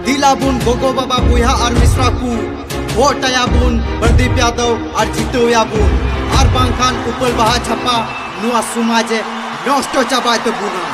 दिलाबुन गोगो बाबा बुहा और मिश्रा को वोट आयाबुन प्रदीप यादव और जितु याबुन और बांखान उपल बाहा छापा नुआ समाजे नष्ट चाबाय तबुना।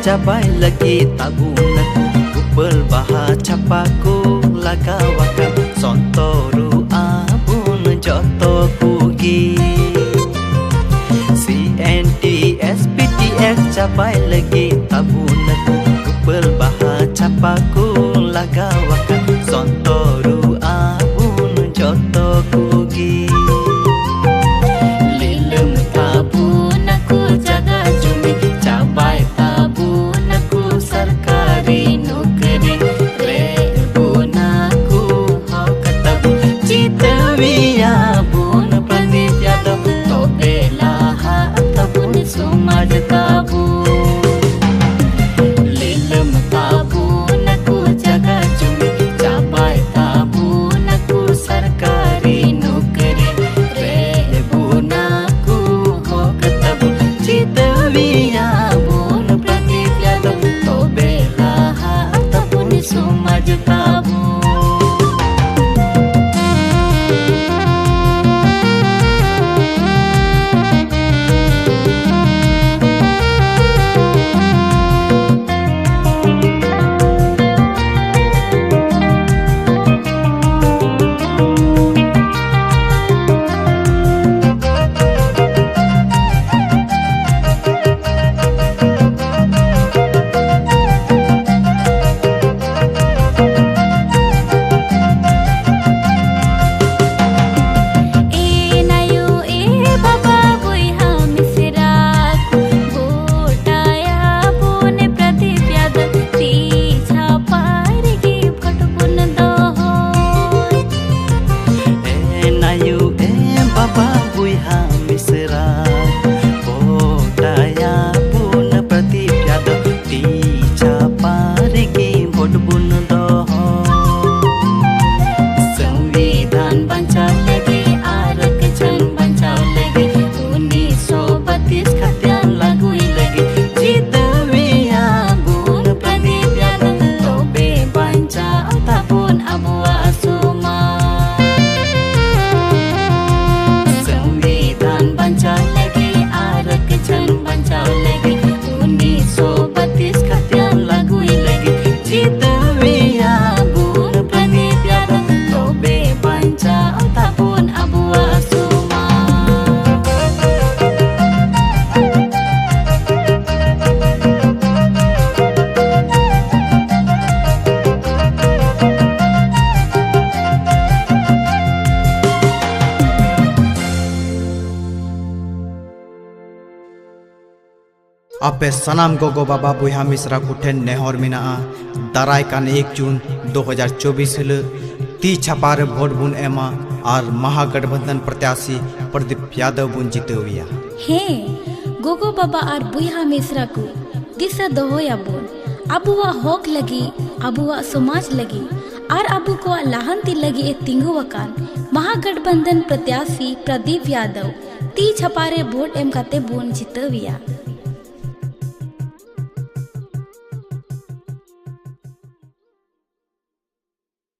Capai lagi tabungan upel baha capaku lagawakan sontoru abun joto kugi CNTS PTX capai lagi tabungan upel baha capaku lagawakan sontoru abun joto kugi lilem tabun aku jaga jumi capai आपे सनाम गोगो बाबा बुहा मिश्रा कुठेन नेहर मिना दाराय कान 1 जून 2024 हिल ती छापारे भोट बुन एमा और महागठबंधन प्रत्याशी प्रदीप यादव बुन जितविया। हे गोगो बाबा और बुहा मिश्रा को दिशा दोहोया बुन अबुआ हक लगी अबुआ समाज लगी और अबु को लाहंती लगी तिंगुवकान महागठबंधन प्रत्याशी प्रदीप यादव ती छपारे भोट एम काते बुन जितविया।